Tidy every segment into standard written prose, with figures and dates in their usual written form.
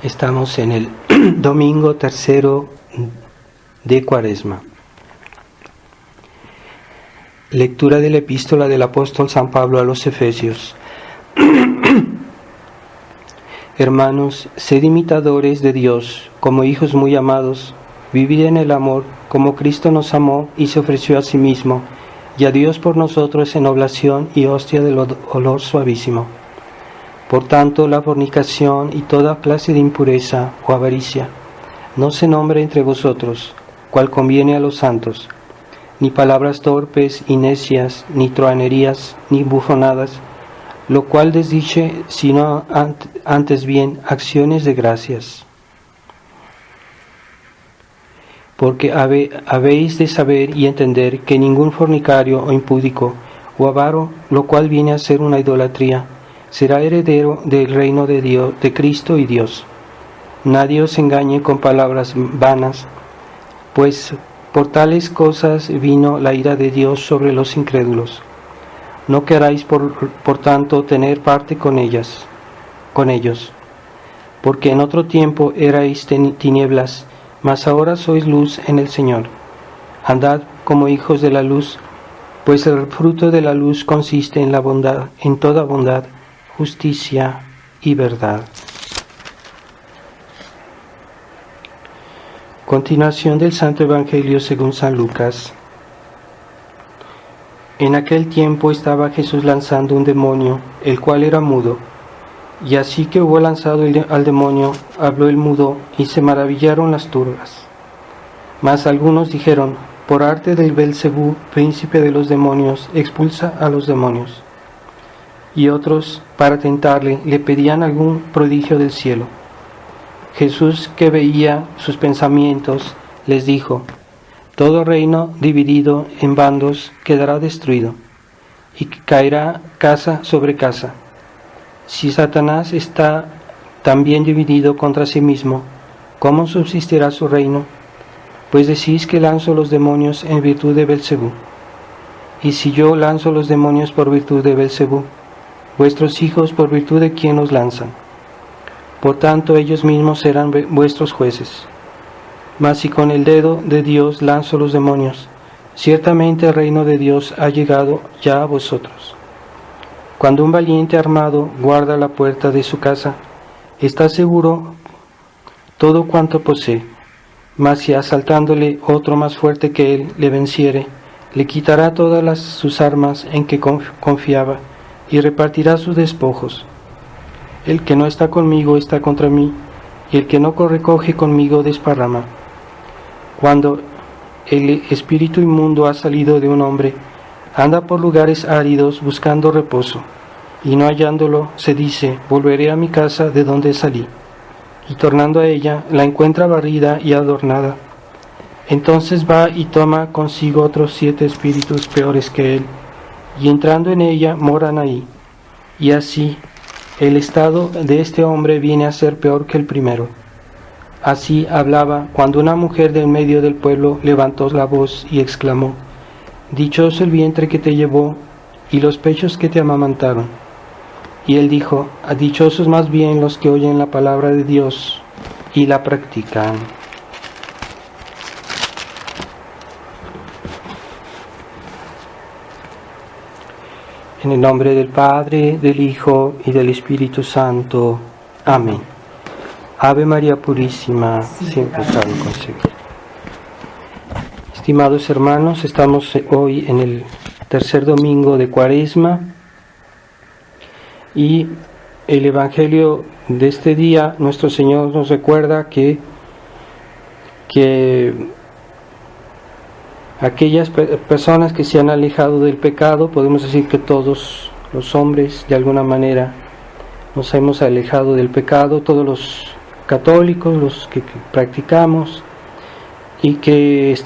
Estamos en el domingo tercero de Cuaresma. Lectura de la epístola del apóstol San Pablo a los Efesios. Hermanos, sed imitadores de Dios, como hijos muy amados, vivid en el amor, como Cristo nos amó y se ofreció a sí mismo, y a Dios por nosotros en oblación y hostia del olor suavísimo. Por tanto, la fornicación y toda clase de impureza o avaricia no se nombre entre vosotros, cual conviene a los santos, ni palabras torpes y necias, ni truhanerías, ni bufonadas, lo cual desdiche, sino antes bien acciones de gracias. Porque habéis de saber y entender que ningún fornicario o impúdico o avaro, lo cual viene a ser una idolatría, será heredero del reino de Dios, de Cristo y Dios. Nadie os engañe con palabras vanas, pues por tales cosas vino la ira de Dios sobre los incrédulos. No queráis por tanto tener parte con ellos, porque en otro tiempo erais tinieblas, mas ahora sois luz en el Señor. Andad como hijos de la luz, pues el fruto de la luz consiste en la bondad, en toda bondad, justicia y verdad. Continuación del Santo Evangelio según San Lucas. En aquel tiempo estaba Jesús lanzando un demonio, el cual era mudo. Y así que hubo lanzado al demonio, habló el mudo, y se maravillaron las turbas. Mas algunos dijeron: por arte del Belcebú, príncipe de los demonios, expulsa a los demonios. Y otros, para tentarle, le pedían algún prodigio del cielo. Jesús, que veía sus pensamientos, les dijo: todo reino dividido en bandos quedará destruido, y caerá casa sobre casa. Si Satanás está también dividido contra sí mismo, ¿cómo subsistirá su reino? Pues decís que lanzo los demonios en virtud de Belcebú. Y si yo lanzo los demonios por virtud de Belcebú, vuestros hijos por virtud de quién los lanzan. Por tanto, ellos mismos serán vuestros jueces. Mas si con el dedo de Dios lanzo los demonios, ciertamente el reino de Dios ha llegado ya a vosotros. Cuando un valiente armado guarda la puerta de su casa, está seguro todo cuanto posee. Mas si asaltándole otro más fuerte que él le venciere, le quitará todas sus armas en que confiaba, y repartirá sus despojos. El que no está conmigo está contra mí, y el que no recoge conmigo desparrama. Cuando el espíritu inmundo ha salido de un hombre, anda por lugares áridos buscando reposo, y no hallándolo, se dice: volveré a mi casa de donde salí. Y tornando a ella, la encuentra barrida y adornada. Entonces va y toma consigo otros 7 espíritus peores que él, y entrando en ella moran ahí. Y así, el estado de este hombre viene a ser peor que el primero. Así hablaba cuando una mujer del medio del pueblo levantó la voz y exclamó: dichoso el vientre que te llevó y los pechos que te amamantaron. Y él dijo: dichosos más bien los que oyen la palabra de Dios y la practican. En el nombre del Padre, del Hijo y del Espíritu Santo. Amén. Ave María Purísima, siempre salve concebida. Estimados hermanos, estamos hoy en el tercer domingo de Cuaresma y el Evangelio de este día, nuestro Señor nos recuerda que aquellas personas que se han alejado del pecado, podemos decir que todos los hombres de alguna manera nos hemos alejado del pecado, todos los católicos, los que practicamos, y que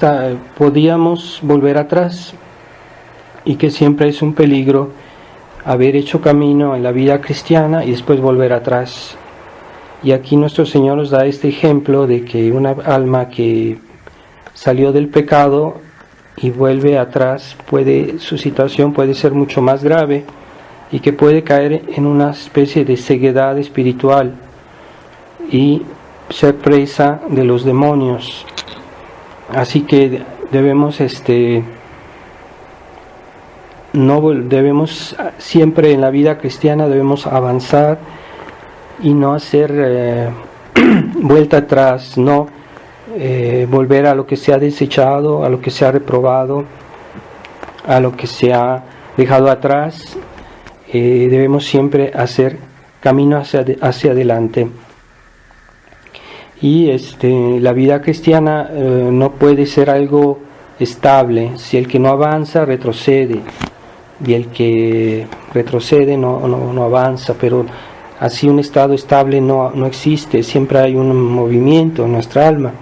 podíamos volver atrás, y que siempre es un peligro haber hecho camino en la vida cristiana y después volver atrás. Y aquí nuestro Señor nos da este ejemplo de que una alma que salió del pecado y vuelve atrás, su situación puede ser mucho más grave y que puede caer en una especie de ceguedad espiritual y ser presa de los demonios. Así que debemos debemos siempre en la vida cristiana debemos avanzar y no hacer vuelta atrás, no volver a lo que se ha desechado, a lo que se ha reprobado, a lo que se ha dejado atrás. Debemos siempre hacer camino hacia adelante. Y la vida cristiana no puede ser algo estable. Si el que no avanza retrocede, y el que retrocede no avanza, pero así un estado estable no existe. Siempre hay un movimiento en nuestra alma.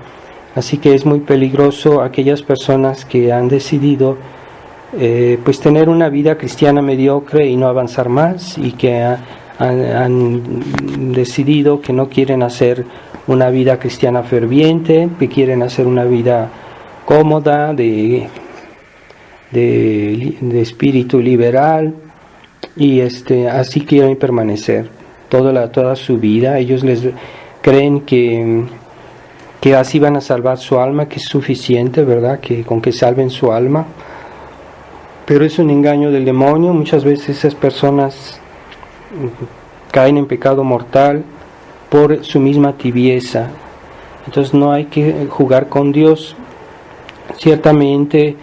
Así que es muy peligroso aquellas personas que han decidido pues tener una vida cristiana mediocre y no avanzar más, y que han decidido que no quieren hacer una vida cristiana ferviente, que quieren hacer una vida cómoda, de espíritu liberal, y así quieren permanecer toda su vida. Ellos creen que así van a salvar su alma, que es suficiente, ¿verdad? Que con que salven su alma. Pero es un engaño del demonio. Muchas veces esas personas caen en pecado mortal por su misma tibieza. Entonces no hay que jugar con Dios. Ciertamente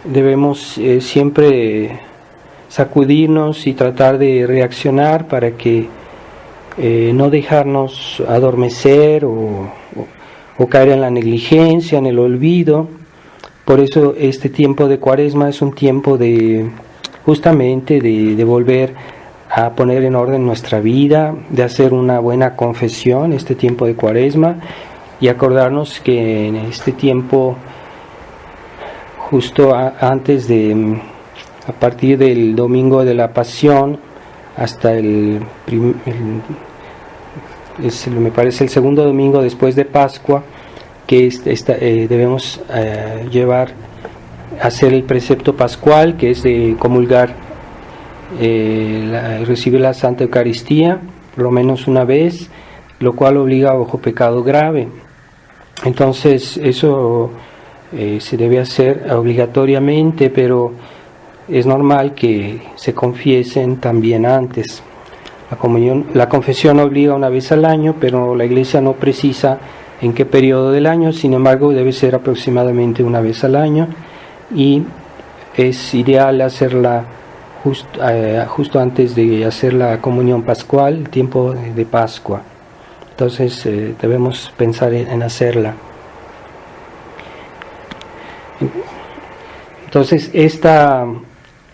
debemos siempre sacudirnos y tratar de reaccionar para que no dejarnos adormecer o caer en la negligencia, en el olvido. Por eso este tiempo de Cuaresma es un tiempo justamente de volver a poner en orden nuestra vida, de hacer una buena confesión, este tiempo de Cuaresma, y acordarnos que en este tiempo, justo antes a partir del domingo de la Pasión hasta me parece el segundo domingo después de Pascua, que debemos hacer el precepto pascual, que es de comulgar, recibir la Santa Eucaristía por lo menos una vez, lo cual obliga bajo pecado grave. Entonces eso se debe hacer obligatoriamente, pero es normal que se confiesen también antes. La confesión obliga una vez al año, pero la Iglesia no precisa en qué periodo del año. Sin embargo, debe ser aproximadamente una vez al año, y es ideal hacerla justo antes de hacer la comunión pascual, el tiempo de Pascua. Entonces debemos pensar en hacerla. Entonces esta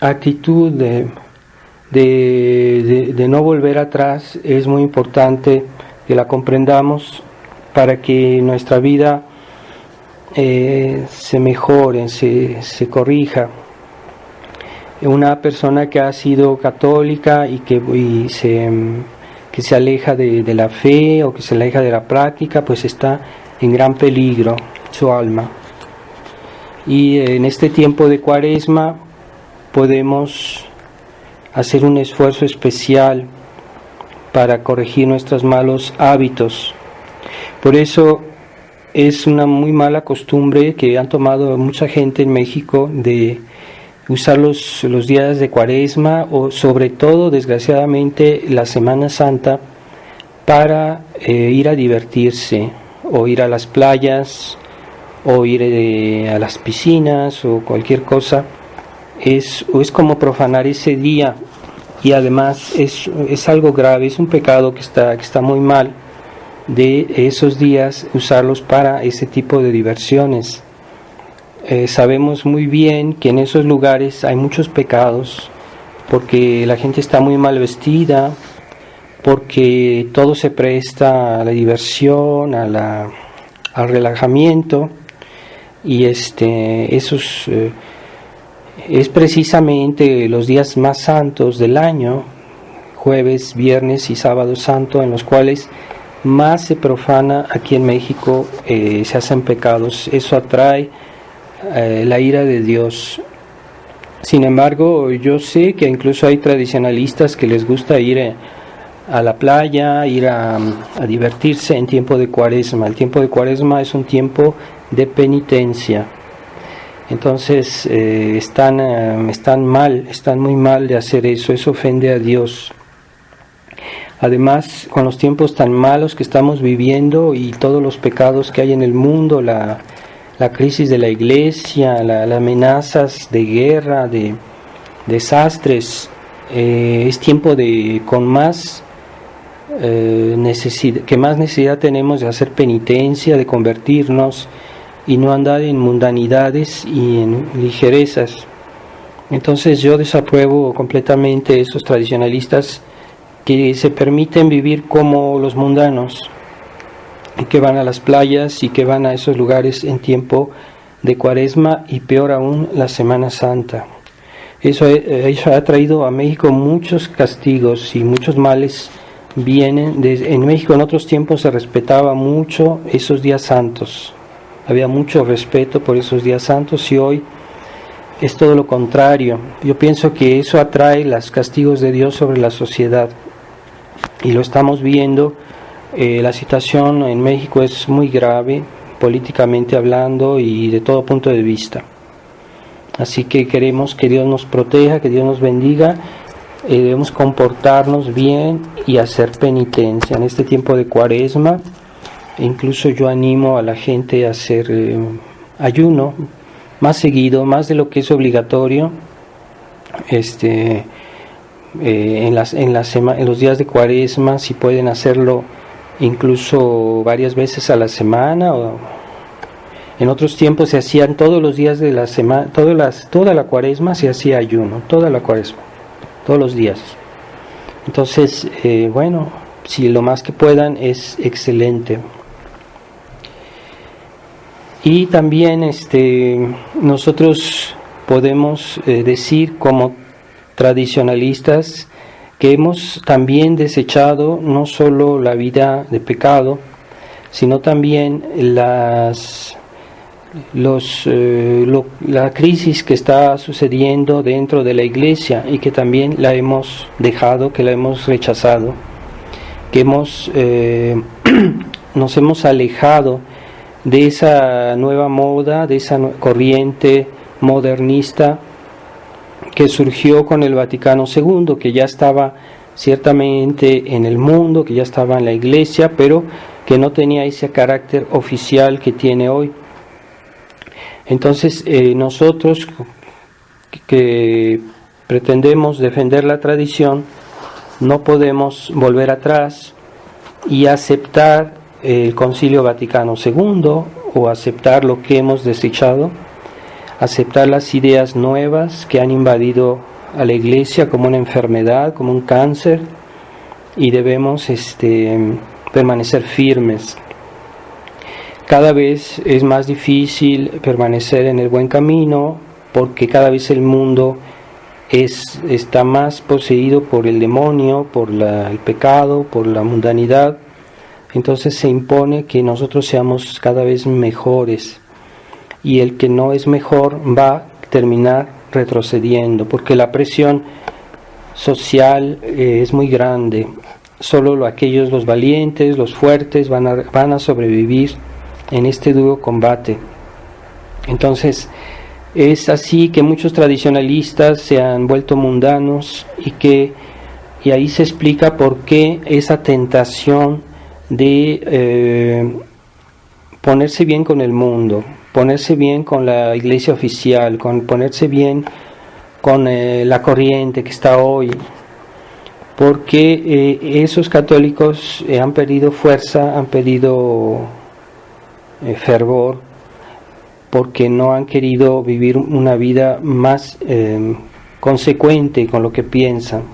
actitud de no volver atrás es muy importante que la comprendamos para que nuestra vida se mejore, se corrija. Una persona que ha sido católica y que se aleja de la fe, o que se aleja de la práctica, pues está en gran peligro su alma. Y en este tiempo de Cuaresma podemos hacer un esfuerzo especial para corregir nuestros malos hábitos. Por eso es una muy mala costumbre que han tomado mucha gente en México de usar los días de Cuaresma, o sobre todo, desgraciadamente, la Semana Santa, para ir a divertirse, o ir a las playas, o ir a las piscinas, o cualquier cosa. Es como profanar ese día, y además es algo grave, es un pecado que está muy mal, de esos días usarlos para ese tipo de diversiones. Sabemos muy bien que en esos lugares hay muchos pecados, porque la gente está muy mal vestida, porque todo se presta a la diversión, al relajamiento, y es precisamente los días más santos del año, jueves, viernes y sábado santo, en los cuales más se profana aquí en México, se hacen pecados. Eso atrae la ira de Dios. Sin embargo, yo sé que incluso hay tradicionalistas que les gusta ir a la playa, ir a divertirse en tiempo de Cuaresma. El tiempo de Cuaresma es un tiempo de penitencia. Entonces están muy mal de hacer eso ofende a Dios. Además, con los tiempos tan malos que estamos viviendo y todos los pecados que hay en el mundo, la crisis de la iglesia, las amenazas de guerra, de desastres, es tiempo de con más necesidad tenemos de hacer penitencia, de convertirnos y no andar en mundanidades y en ligerezas. Entonces yo desapruebo completamente esos tradicionalistas que se permiten vivir como los mundanos y que van a las playas y que van a esos lugares en tiempo de Cuaresma y peor aún la Semana Santa. Eso ha traído a México muchos castigos y muchos males vienen. En México en otros tiempos se respetaba mucho esos días santos, había mucho respeto por esos días santos y hoy es todo lo contrario. Yo pienso que eso atrae los castigos de Dios sobre la sociedad y lo estamos viendo. La situación en México es muy grave, políticamente hablando y de todo punto de vista. Así que queremos que Dios nos proteja, que Dios nos bendiga. Debemos comportarnos bien y hacer penitencia en este tiempo de Cuaresma. Incluso yo animo a la gente a hacer ayuno más seguido, más de lo que es obligatorio. En los días de Cuaresma, si pueden hacerlo incluso varias veces a la semana. En otros tiempos se hacían todos los días de la semana, toda la Cuaresma se hacía ayuno, toda la Cuaresma, todos los días. Entonces, si lo más que puedan es excelente. Y también nosotros podemos decir como tradicionalistas que hemos también desechado no solo la vida de pecado, sino también la crisis que está sucediendo dentro de la iglesia y que también la hemos dejado, que la hemos rechazado, que nos hemos alejado de esa nueva moda, de esa corriente modernista que surgió con el Vaticano II, que ya estaba ciertamente en el mundo, que ya estaba en la iglesia, pero que no tenía ese carácter oficial que tiene hoy. Entonces nosotros que pretendemos defender la tradición no podemos volver atrás y aceptar el Concilio Vaticano II o aceptar lo que hemos desechado, aceptar las ideas nuevas que han invadido a la iglesia como una enfermedad, como un cáncer, y debemos permanecer firmes. Cada vez es más difícil permanecer en el buen camino porque cada vez el mundo está más poseído por el demonio, por el pecado, por la mundanidad. Entonces se impone que nosotros seamos cada vez mejores y el que no es mejor va a terminar retrocediendo porque la presión social es muy grande. Solo los valientes, los fuertes van a sobrevivir en este duro combate. Entonces es así que muchos tradicionalistas se han vuelto mundanos y ahí se explica por qué esa tentación de ponerse bien con el mundo, ponerse bien con la iglesia oficial, ponerse bien con la corriente que está hoy, porque esos católicos han perdido fuerza, han perdido fervor, porque no han querido vivir una vida más consecuente con lo que piensan.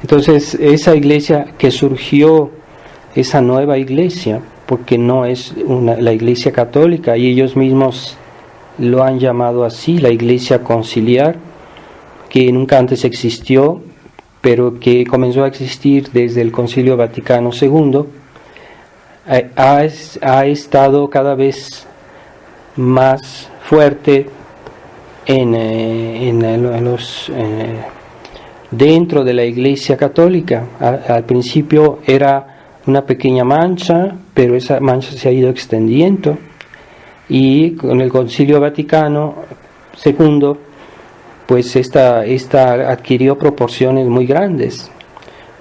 Entonces esa iglesia que surgió, esa nueva iglesia, porque no es la iglesia católica, y ellos mismos lo han llamado así, la iglesia conciliar, que nunca antes existió, pero que comenzó a existir desde el Concilio Vaticano II, ha estado cada vez más fuerte en dentro de la Iglesia Católica. Al principio era una pequeña mancha, pero esa mancha se ha ido extendiendo, y con el Concilio Vaticano II, pues esta adquirió proporciones muy grandes,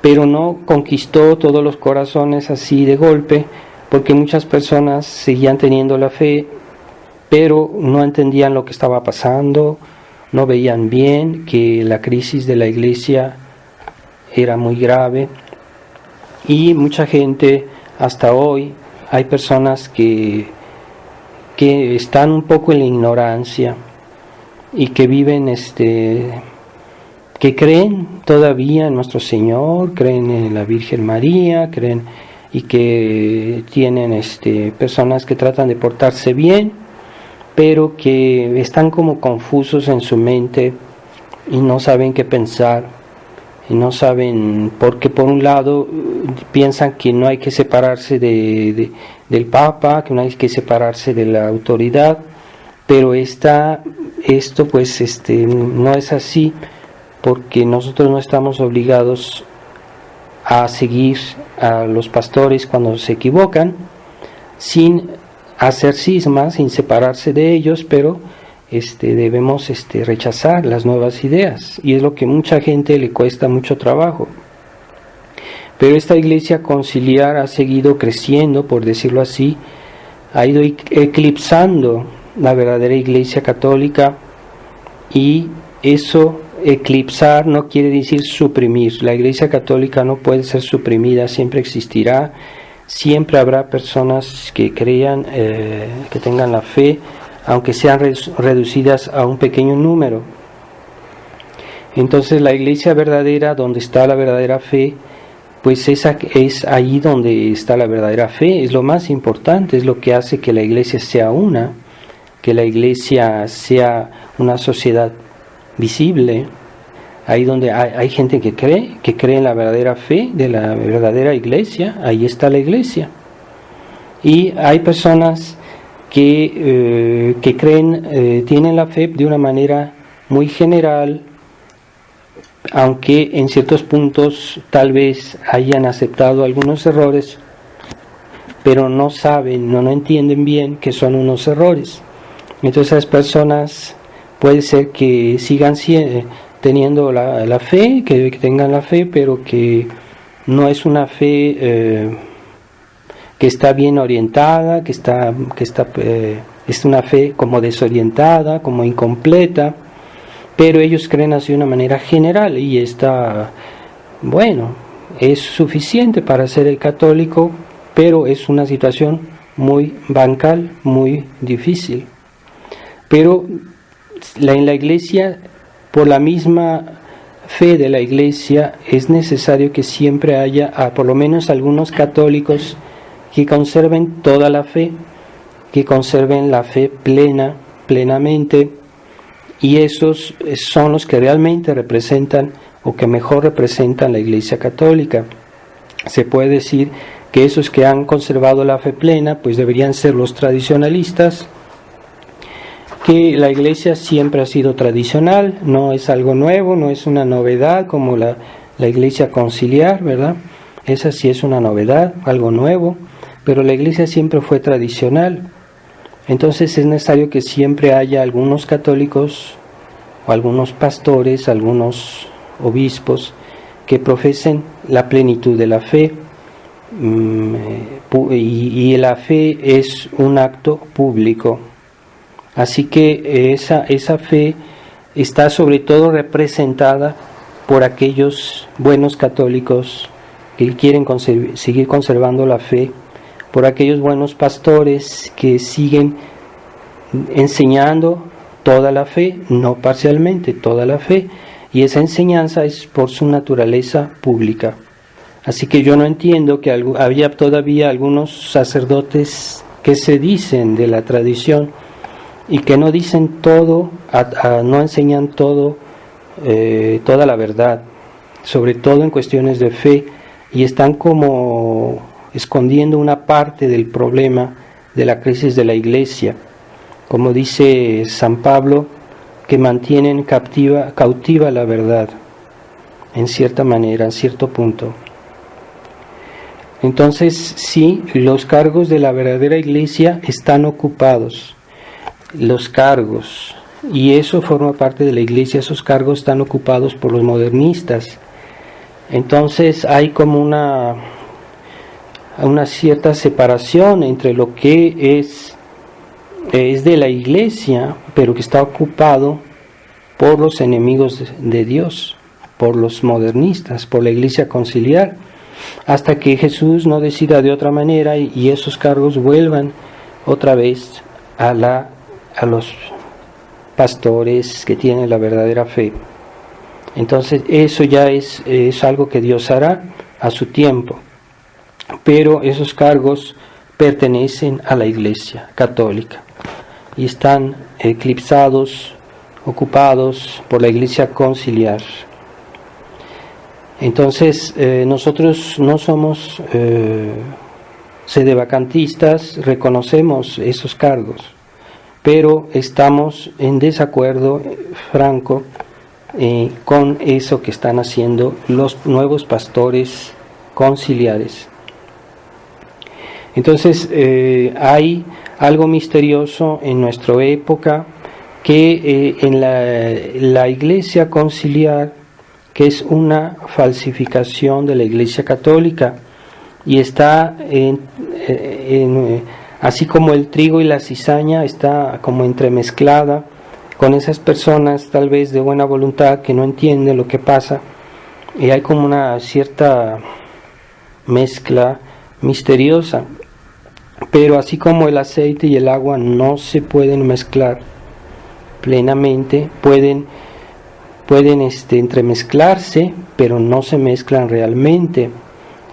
pero no conquistó todos los corazones así de golpe, porque muchas personas seguían teniendo la fe, pero no entendían lo que estaba pasando, no veían bien que la crisis de la Iglesia era muy grave, y mucha gente, hasta hoy, hay personas que están un poco en la ignorancia y que viven, que creen todavía en nuestro Señor, creen en la Virgen María, creen, y que tienen personas que tratan de portarse bien, pero que están como confusos en su mente y no saben qué pensar. Y no saben, porque por un lado piensan que no hay que separarse del Papa, que no hay que separarse de la autoridad, pero esto pues no es así, porque nosotros no estamos obligados a seguir a los pastores cuando se equivocan, sin hacer cismas, sin separarse de ellos, pero debemos rechazar las nuevas ideas, y es lo que mucha gente le cuesta mucho trabajo. Pero esta Iglesia conciliar ha seguido creciendo, por decirlo así, ha ido eclipsando la verdadera Iglesia Católica, y eso, eclipsar, no quiere decir suprimir. La Iglesia Católica no puede ser suprimida, siempre existirá, siempre habrá personas que crean, que tengan la fe, aunque sean reducidas a un pequeño número. Entonces la Iglesia verdadera, donde está la verdadera fe, pues es ahí donde está la verdadera fe, es lo más importante, es lo que hace que la Iglesia sea una, que la Iglesia sea una sociedad visible, ahí donde hay gente que cree en la verdadera fe de la verdadera Iglesia, ahí está la Iglesia. Y hay personas que creen, tienen la fe de una manera muy general, aunque en ciertos puntos tal vez hayan aceptado algunos errores, pero no saben, no entienden bien que son unos errores. Entonces esas personas puede ser que sigan teniendo la fe, que tengan la fe, pero que no es una fe que está bien orientada, es una fe como desorientada, como incompleta, pero ellos creen así de una manera general, y es suficiente para ser el católico, pero es una situación muy bancal, muy difícil. Pero en la Iglesia, por la misma fe de la Iglesia, es necesario que siempre haya por lo menos algunos católicos que conserven toda la fe, que conserven la fe plenamente, y esos son los que realmente representan, o que mejor representan, la Iglesia Católica. Se puede decir que esos que han conservado la fe plena, pues deberían ser los tradicionalistas, que la Iglesia siempre ha sido tradicional, no es algo nuevo, no es una novedad como la Iglesia conciliar, ¿verdad? Esa sí es una novedad, algo nuevo, pero la Iglesia siempre fue tradicional. Entonces es necesario que siempre haya algunos católicos, o algunos pastores, algunos obispos, que profesen la plenitud de la fe, y la fe es un acto público. Así que esa fe está sobre todo representada por aquellos buenos católicos que quieren seguir conservando la fe, por aquellos buenos pastores que siguen enseñando toda la fe, no parcialmente, toda la fe, y esa enseñanza es por su naturaleza pública. Así que yo no entiendo que había todavía algunos sacerdotes que se dicen de la tradición y que no dicen todo, no enseñan todo, toda la verdad, sobre todo en cuestiones de fe, y están como escondiendo una parte del problema de la crisis de la Iglesia, como dice San Pablo, que mantienen cautiva la verdad. en cierta manera, en cierto punto. Entonces, sí, los cargos de la verdadera iglesia están ocupados, los cargos, y eso forma parte de la iglesia, esos cargos están ocupados por los modernistas. Entonces hay como una cierta separación entre lo que es de la iglesia, pero que está ocupado por los enemigos de Dios, por los modernistas, por la iglesia conciliar, hasta que Jesús no decida de otra manera y esos cargos vuelvan otra vez a los pastores que tienen la verdadera fe. Entonces eso ya es algo que Dios hará a su tiempo, pero esos cargos pertenecen a la iglesia católica y están eclipsados, ocupados por la iglesia conciliar. Entonces, nosotros no somos sedevacantistas, reconocemos esos cargos, pero estamos en desacuerdo franco con eso que están haciendo los nuevos pastores conciliares. Entonces, hay algo misterioso en nuestra época que en la iglesia conciliar, que es una falsificación de la iglesia católica y está así como el trigo y la cizaña está como entremezclada con esas personas tal vez de buena voluntad que no entienden lo que pasa, y hay como una cierta mezcla misteriosa. Pero así como el aceite y el agua no se pueden mezclar plenamente, pueden entremezclarse, pero no se mezclan realmente.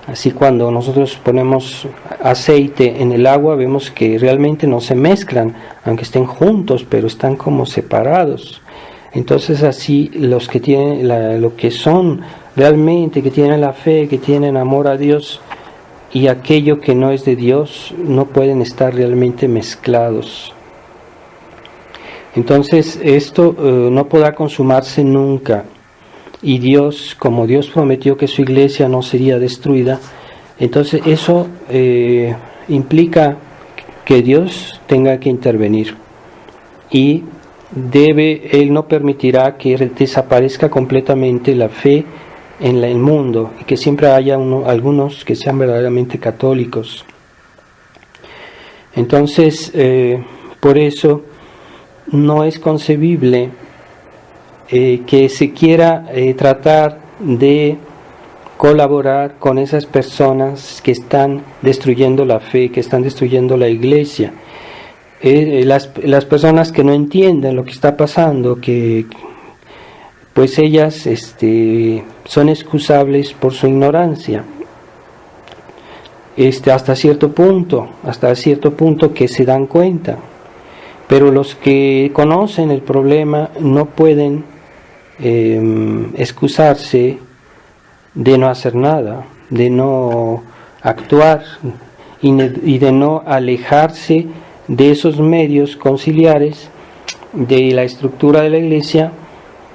Así cuando nosotros ponemos aceite en el agua, vemos que realmente no se mezclan, aunque estén juntos, pero están como separados. Entonces así los que tienen lo que son realmente, que tienen la fe, que tienen amor a Dios, y aquello que no es de Dios, no pueden estar realmente mezclados. Entonces esto no podrá consumarse nunca, y Dios, como Dios prometió que su iglesia no sería destruida, entonces eso implica que Dios tenga que intervenir, y Él no permitirá que desaparezca completamente la fe en el mundo, y que siempre haya algunos que sean verdaderamente católicos. Entonces, por eso no es concebible que se quiera tratar de colaborar con esas personas que están destruyendo la fe, que están destruyendo la iglesia. Las personas que no entienden lo que está pasando, que pues ellas son excusables por su ignorancia, hasta cierto punto que se dan cuenta, pero los que conocen el problema no pueden excusarse de no hacer nada, de no actuar y de no alejarse de esos medios conciliares de la estructura de la iglesia,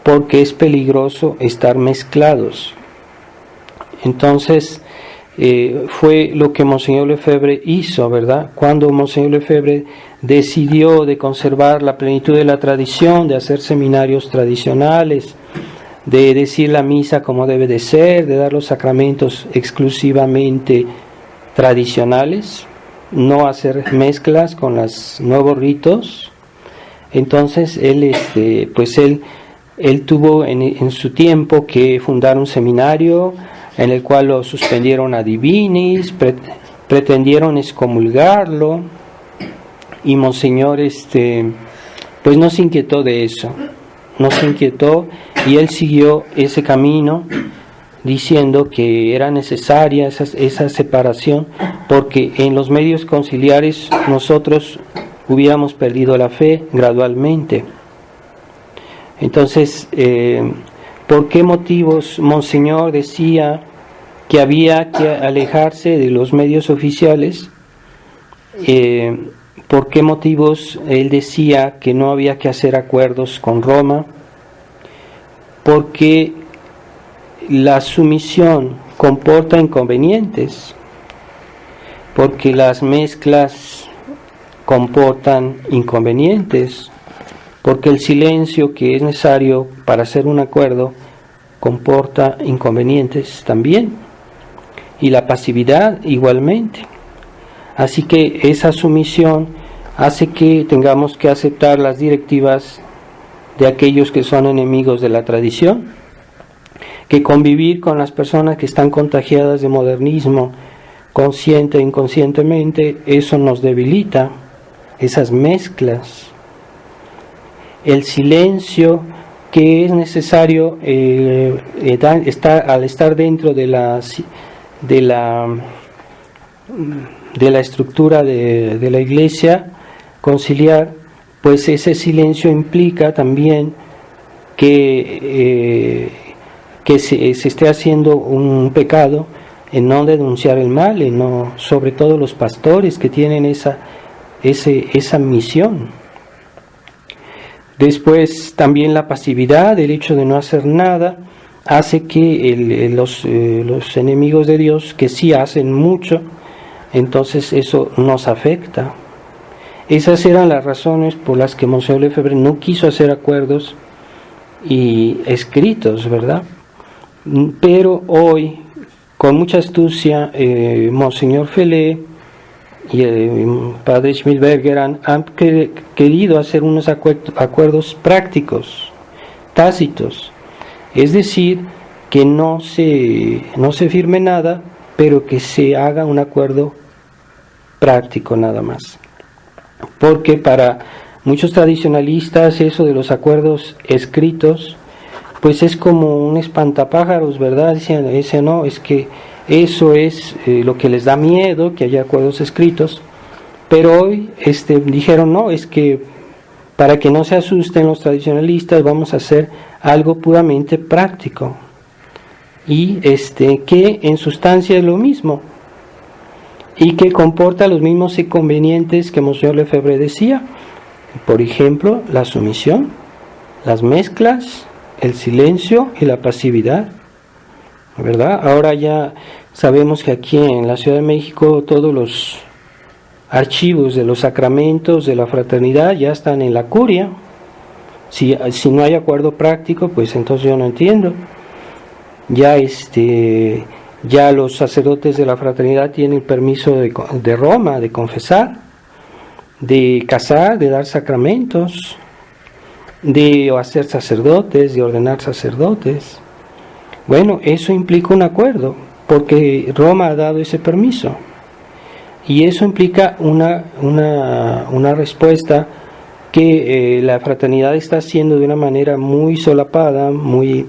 porque es peligroso estar mezclados. Entonces fue lo que Monseñor Lefebvre hizo, ¿verdad? Cuando Monseñor Lefebvre decidió de conservar la plenitud de la tradición, de hacer seminarios tradicionales, de decir la misa como debe de ser, de dar los sacramentos exclusivamente tradicionales, no hacer mezclas con los nuevos ritos. Entonces él tuvo en su tiempo que fundar un seminario en el cual lo suspendieron a divinis, pretendieron excomulgarlo, y Monseñor pues no se inquietó de eso, no se inquietó, y él siguió ese camino diciendo que era necesaria esa separación, porque en los medios conciliares nosotros hubiéramos perdido la fe gradualmente. Entonces, ¿por qué motivos Monseñor decía que había que alejarse de los medios oficiales? ¿Por qué motivos él decía que no había que hacer acuerdos con Roma? Porque la sumisión comporta inconvenientes, porque las mezclas comportan inconvenientes, porque el silencio que es necesario para hacer un acuerdo comporta inconvenientes también, y la pasividad igualmente. Así que esa sumisión hace que tengamos que aceptar las directivas de aquellos que son enemigos de la tradición, que convivir con las personas que están contagiadas de modernismo, consciente e inconscientemente, eso nos debilita, esas mezclas. El silencio que es necesario al estar dentro de la estructura de la iglesia conciliar, pues ese silencio implica también que se esté haciendo un pecado en no denunciar el mal, y no, sobre todo los pastores que tienen esa misión. Después también la pasividad, el hecho de no hacer nada, hace que los enemigos de Dios, que sí hacen mucho, entonces eso nos afecta. Esas eran las razones por las que Monseñor Lefebvre no quiso hacer acuerdos y escritos, ¿verdad? Pero hoy, con mucha astucia, Monseñor Felé y el padre Schmidberger han querido hacer unos acuerdos prácticos, tácitos, es decir, que no se firme nada, pero que se haga un acuerdo práctico nada más. Porque para muchos tradicionalistas eso de los acuerdos escritos pues es como un espantapájaros, ¿verdad? Dicen, no, es que eso es lo que les da miedo, que haya acuerdos escritos. Pero hoy dijeron, no, es que para que no se asusten los tradicionalistas vamos a hacer algo puramente práctico, y que en sustancia es lo mismo, y que comporta los mismos inconvenientes que Monseñor Lefebvre decía. Por ejemplo, la sumisión, las mezclas, el silencio y la pasividad, ¿verdad? Ahora ya sabemos que aquí en la Ciudad de México todos los archivos de los sacramentos de la fraternidad ya están en la curia. Si no hay acuerdo práctico, pues entonces yo no entiendo. Ya los sacerdotes de la fraternidad tienen permiso de Roma de confesar, de casar, de dar sacramentos, de hacer sacerdotes, de ordenar sacerdotes. Bueno, eso implica un acuerdo, porque Roma ha dado ese permiso. Y eso implica una respuesta que la fraternidad está haciendo de una manera muy solapada, muy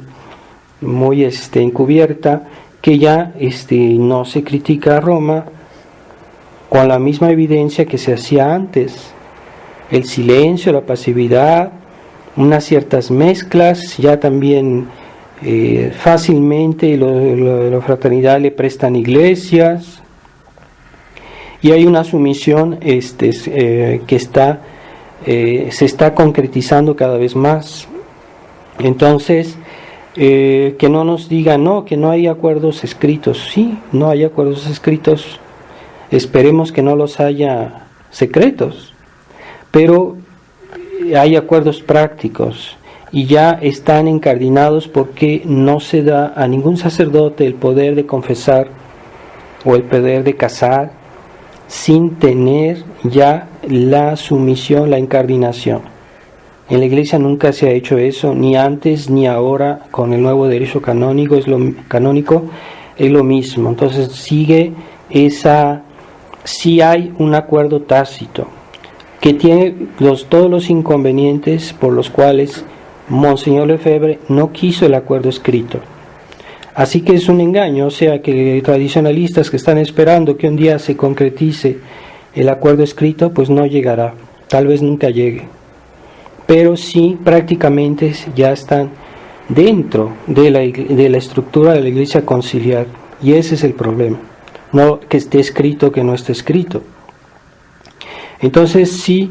encubierta, que ya no se critica a Roma con la misma evidencia que se hacía antes. El silencio, la pasividad, unas ciertas mezclas, ya también fácilmente la fraternidad le prestan iglesias, y hay una sumisión que se está concretizando cada vez más. Entonces, que no nos digan, no, que no hay acuerdos escritos. Sí, no hay acuerdos escritos, esperemos que no los haya secretos, pero hay acuerdos prácticos, y ya están incardinados, porque no se da a ningún sacerdote el poder de confesar o el poder de casar sin tener ya la sumisión, la incardinación. En la Iglesia nunca se ha hecho eso, ni antes ni ahora. Con el nuevo derecho canónico es lo mismo. Entonces sigue sí hay un acuerdo tácito que tiene todos los inconvenientes por los cuales Monseñor Lefebvre no quiso el acuerdo escrito. Así que es un engaño, o sea que tradicionalistas que están esperando que un día se concretice el acuerdo escrito, pues no llegará, tal vez nunca llegue. Pero sí prácticamente ya están dentro de la estructura de la Iglesia conciliar, y ese es el problema, no que esté escrito, que no esté escrito. Entonces si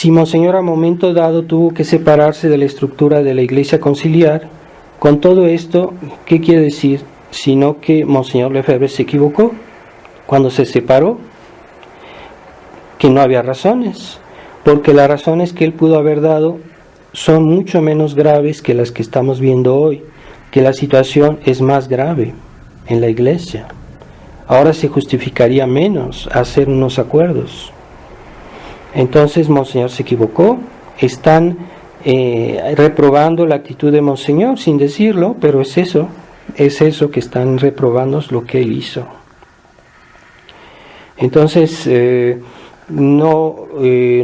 Monseñor a momento dado tuvo que separarse de la estructura de la Iglesia conciliar, Con todo esto, ¿qué quiere decir? Sino que Monseñor Lefebvre se equivocó cuando se separó, que no había razones, porque las razones que él pudo haber dado son mucho menos graves que las que estamos viendo hoy, que la situación es más grave en la iglesia. Ahora se justificaría menos hacer unos acuerdos. Entonces Monseñor se equivocó. Están reprobando la actitud de Monseñor sin decirlo, pero es eso que están reprobando, lo que él hizo. Entonces no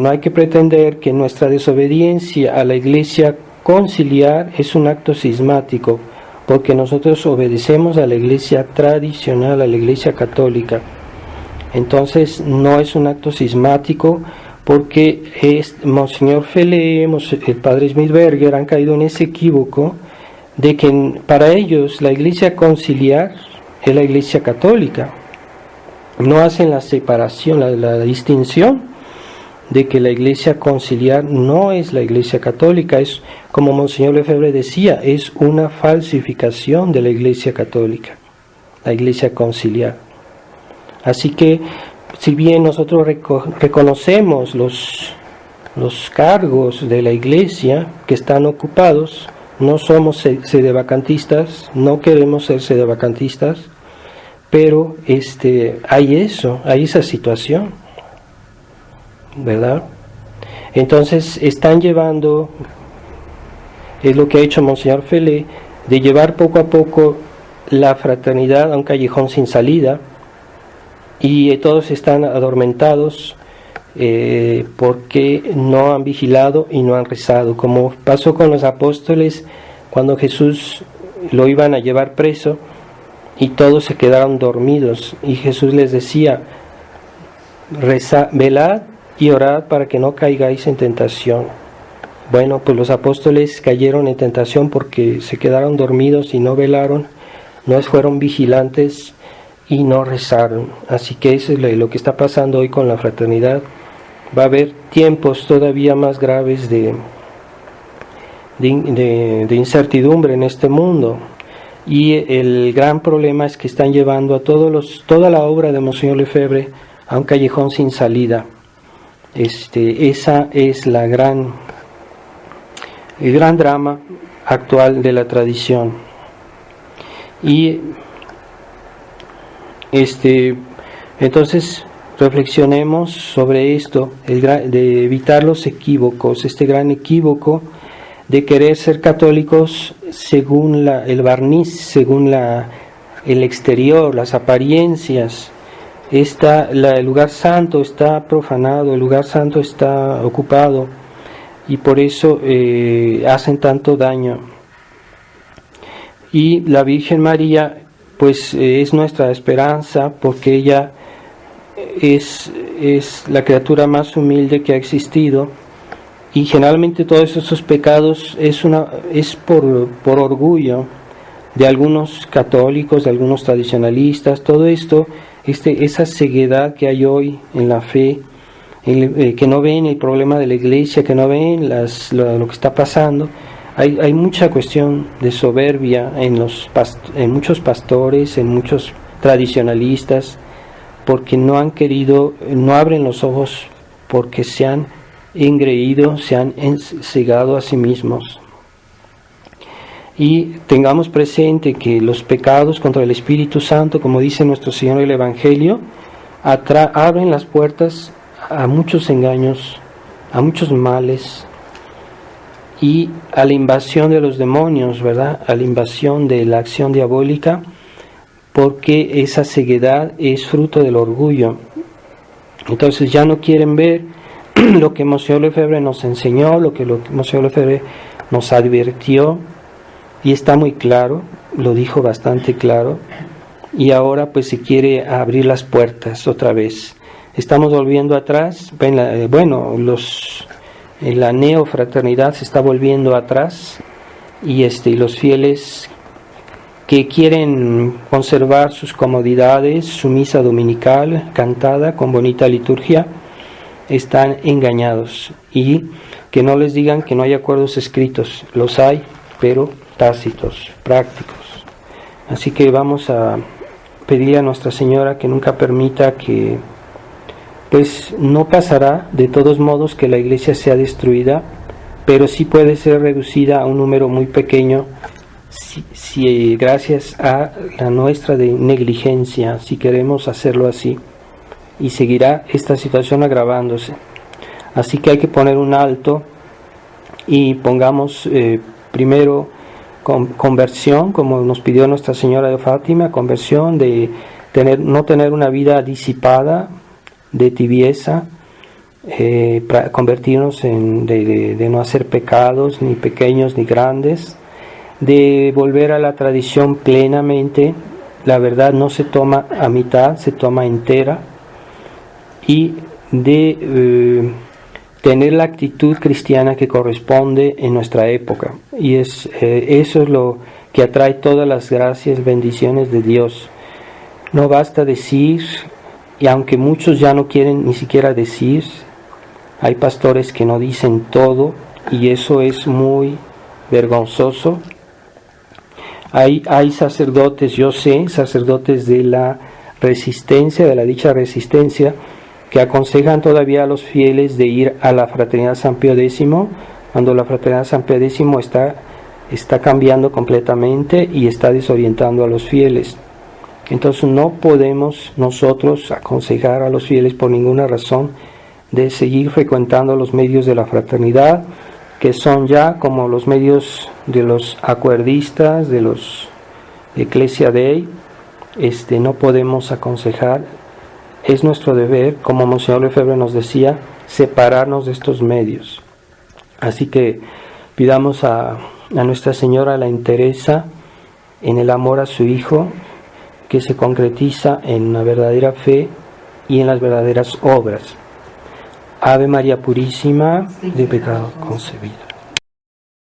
hay que pretender que nuestra desobediencia a la iglesia conciliar es un acto cismático, porque nosotros obedecemos a la iglesia tradicional, a la iglesia católica. Entonces no es un acto cismático, porque Monseñor Felé, el padre Smithberger han caído en ese equívoco de que para ellos la iglesia conciliar es la iglesia católica. No hacen la separación, la distinción de que la iglesia conciliar no es la iglesia católica, es, como Monseñor Lefebvre decía, es una falsificación de la iglesia católica, la iglesia conciliar. Así que, si bien nosotros reconocemos los cargos de la iglesia que están ocupados, no somos sedevacantistas, no queremos ser sedevacantistas, pero hay esa situación, ¿verdad? Entonces están llevando, es lo que ha hecho Monseñor Felé, de llevar poco a poco la fraternidad a un callejón sin salida, y todos están adormentados porque no han vigilado y no han rezado, como pasó con los apóstoles cuando Jesús lo iban a llevar preso y todos se quedaron dormidos, y Jesús les decía: velad y orad para que no caigáis en tentación. Bueno, pues los apóstoles cayeron en tentación porque se quedaron dormidos y no velaron, no fueron vigilantes y no rezaron. Así que eso es lo que está pasando hoy con la fraternidad. Va a haber tiempos todavía más graves de incertidumbre en este mundo, y el gran problema es que están llevando a toda la obra de Monseñor Lefebvre a un callejón sin salida. Esa es el gran drama actual de la tradición. Y entonces reflexionemos sobre esto, de evitar los equívocos, este gran equívoco de querer ser católicos según el barniz, según el exterior, las apariencias. El lugar santo está profanado, el lugar santo está ocupado, y por eso hacen tanto daño. Y la Virgen María, pues es nuestra esperanza, porque ella es la criatura más humilde que ha existido, y generalmente todos esos pecados es por orgullo de algunos católicos, de algunos tradicionalistas. Todo esto, esa ceguedad que hay hoy en la fe, que no ven el problema de la iglesia, que no ven lo que está pasando. Hay mucha cuestión de soberbia en muchos pastores, en muchos tradicionalistas, porque no abren los ojos, porque se han engreído, se han cegado a sí mismos. Y tengamos presente que los pecados contra el Espíritu Santo, como dice nuestro Señor en el Evangelio, abren las puertas a muchos engaños, a muchos males, y a la invasión de los demonios, ¿verdad? A la invasión de la acción diabólica, porque esa ceguedad es fruto del orgullo. Entonces ya no quieren ver lo que Monseñor Lefebvre nos enseñó, lo que Monseñor Lefebvre nos advirtió, y está muy claro, lo dijo bastante claro, y ahora pues se quiere abrir las puertas otra vez. Estamos volviendo atrás. La neofraternidad se está volviendo atrás, y los fieles que quieren conservar sus comodidades, su misa dominical cantada con bonita liturgia, están engañados. Y que no les digan que no hay acuerdos escritos, los hay, pero tácitos, prácticos. Así que vamos a pedirle a Nuestra Señora que nunca permita que, pues no pasará de todos modos que la iglesia sea destruida, pero sí puede ser reducida a un número muy pequeño si gracias a la nuestra de negligencia, si queremos hacerlo así, y seguirá esta situación agravándose. Así que hay que poner un alto y pongamos primero conversión, como nos pidió Nuestra Señora de Fátima, conversión de no tener una vida disipada, de tibieza, convertirnos de no hacer pecados, ni pequeños ni grandes, de volver a la tradición plenamente. La verdad no se toma a mitad, se toma entera, y de tener la actitud cristiana que corresponde en nuestra época, y eso es lo que atrae todas las gracias, bendiciones de Dios. No basta decir, y aunque muchos ya no quieren ni siquiera decir, hay pastores que no dicen todo, y eso es muy vergonzoso. Hay sacerdotes, yo sé, sacerdotes de la resistencia, de la dicha resistencia, que aconsejan todavía a los fieles de ir a la Fraternidad San Pío X, cuando la Fraternidad San Pío X está cambiando completamente y está desorientando a los fieles. Entonces no podemos nosotros aconsejar a los fieles por ninguna razón de seguir frecuentando los medios de la fraternidad, que son ya como los medios de los acuerdistas, de los Ecclesia Dei. No podemos aconsejar. Es nuestro deber, como Monseñor Lefebvre nos decía, separarnos de estos medios. Así que pidamos a Nuestra Señora la entereza en el amor a su Hijo, que se concretiza en la verdadera fe y en las verdaderas obras. Ave María Purísima, de pecado concebida.